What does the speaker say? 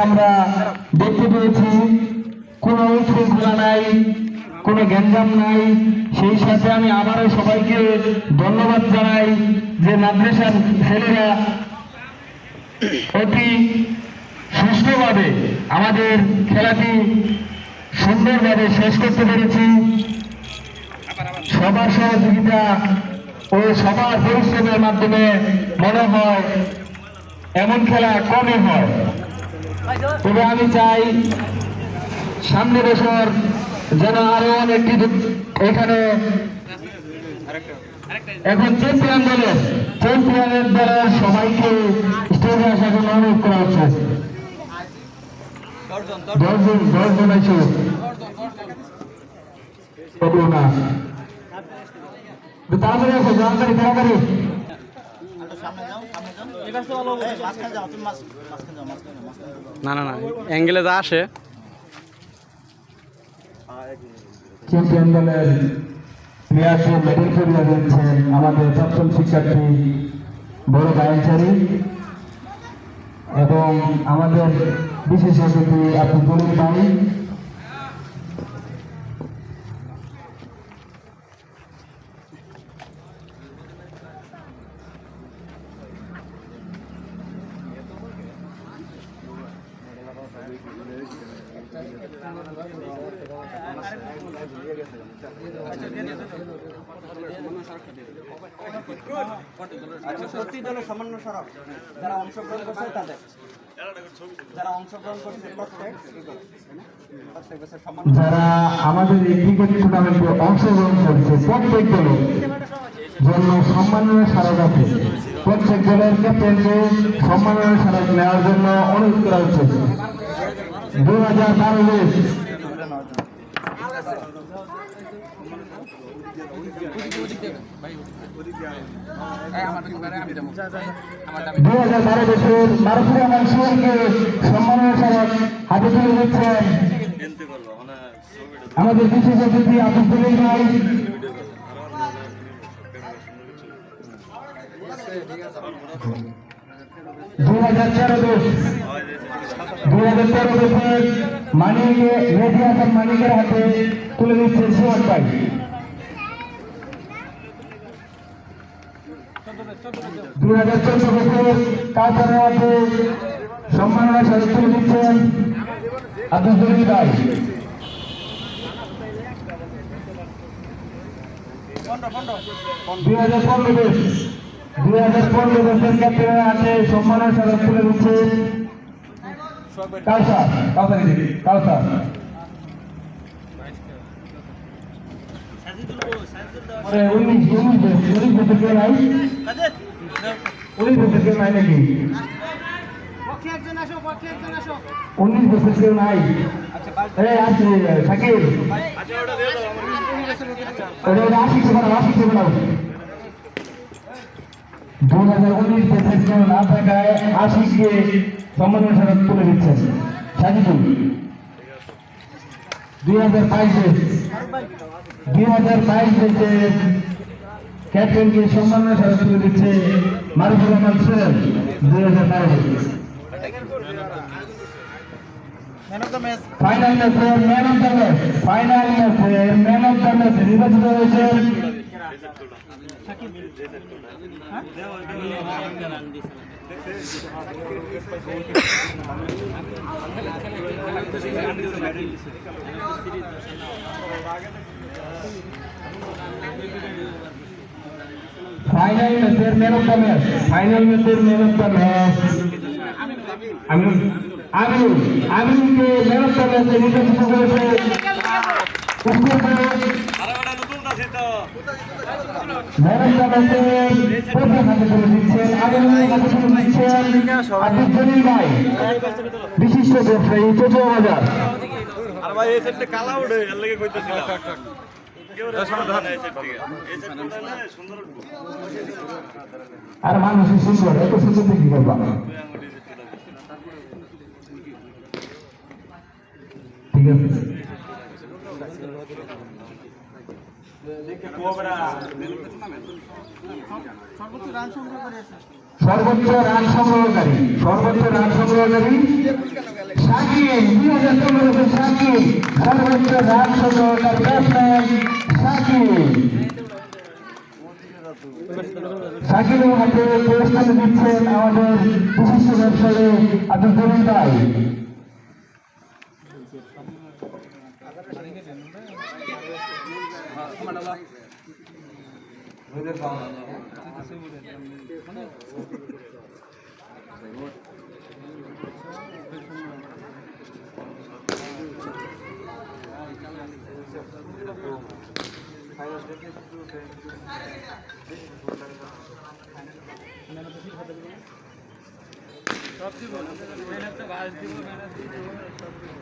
আমরা দেখতে পেয়েছি কোনো উশৃঙ্খলা নাই, কোনো গ্যাঞ্জাম নাই। সেই সাথে আমি আবারও সবাইকে ধন্যবাদ জানাই যে মাদ্রাসার ছেলেরা অতি সুষ্ঠুভাবে আমাদের খেলাটি সুন্দরভাবে শেষ করতে পেরেছি। সবার সহযোগিতা ও সবার পরিশ্রমের মাধ্যমে মনে হয় এমন খেলা কমই হয়। তবে আমি চাই সামনের বছর যেন আরো অনেকটি এখানে এখন চ্যাম্পিয়নের দ্বারা সবাইকে স্টেজে আসার জন্য অনুরোধ করা হচ্ছে। 10 জন আইসো না তাড়াতাড়ি আসো, তাড়াতাড়ি তাড়াতাড়ি। না না না অ্যাঙ্গেলে যা আসে। চ্যাম্পিয়ন দলের প্লেয়ারকে মেডেল করিয়ে দিচ্ছেন আমাদের সপ্তম শিক্ষার্থী বড় গায়নচারী এবং আমাদের বিশেষ অতিথি আব্দুল জলিল ভাই। প্রতি দলের সামান্য সড়ক যারা অংশগ্রহণ করছে তাদের যারা আমাদের এই ক্রিকেট টুর্নামেন্টে অংশগ্রহণ করছে প্রত্যেক দলের জন্য সম্মাননা স্মারক আছে। প্রত্যেক দলের ক্যাপ্টেনকে সম্মাননা স্মারক নেওয়ার জন্য অনুরোধ করা হচ্ছে। 2012 ব্যাচ 2012 ব্যাচের মারুফুর রহমান সোহেলকে সম্মাননা স্মারক হাতে তুলে দিচ্ছেন আমাদের বিশেষ অতিথি আব্দুল জলিল ভাই। 2013 ব্যাচের মানিকে মেহেদী হাসান মানিকের হাতে তুলে দিচ্ছেন সোহাগ ভাই। 2014 ব্যাচের কাউসারের হাতে সম্মাননা স্মারক তুলে দিচ্ছেন আব্দুল জলিল ভাই। 2015 ব্যাচ 2015 ব্যাচের ক্যাপ্টেনের হাতে সম্মাননা স্মারক তুলে দিচ্ছেন কাউসার। 19 বছর কেউ নাই নাকি? 19 বছর কেউ নাই? আছে শাকিল, আশিক 2019 বছর কেউ না থাকায় আশিককে সম্মাননা স্মারক তুলে দিচ্ছেন সাজিদুল। 2022 ব্যাচের ক্যাপ্টেনকে সম্মাননা স্মারক তুলে দিচ্ছে মারুফুর রহমান সোহেল। 2012 ফাইনাল ম্যাচের ম্যান অফ দ্য ম্যাচ নির্বাচিত হয়েছেন ফাইনাল ম্যাচের ম্যান অফ দ্য ম্যাচ আমিনকে ম্যান অফ দ্য ম্যাচে নির্বাচিত করেছে বিশিষ্ট ব্যবসায়ী চৌচুয়া বাজার। আর মানুষের সুন্দর, এত সুন্দর কি করবা? ঠিক আছে, সর্বোচ্চ রান সংগ্রহকারী শাকিব 2015 শাকিব সর্বোচ্চ রান সহ তার ব্যাটসম্যান শাকিবের হাতে পুরস্কার দিচ্ছেন আমাদের বিশিষ্ট ব্যবসায়ী আব্দুল জলিল ভাই। সব দিব মেহনত তো বাস দিব মেহনত দিব সব দিব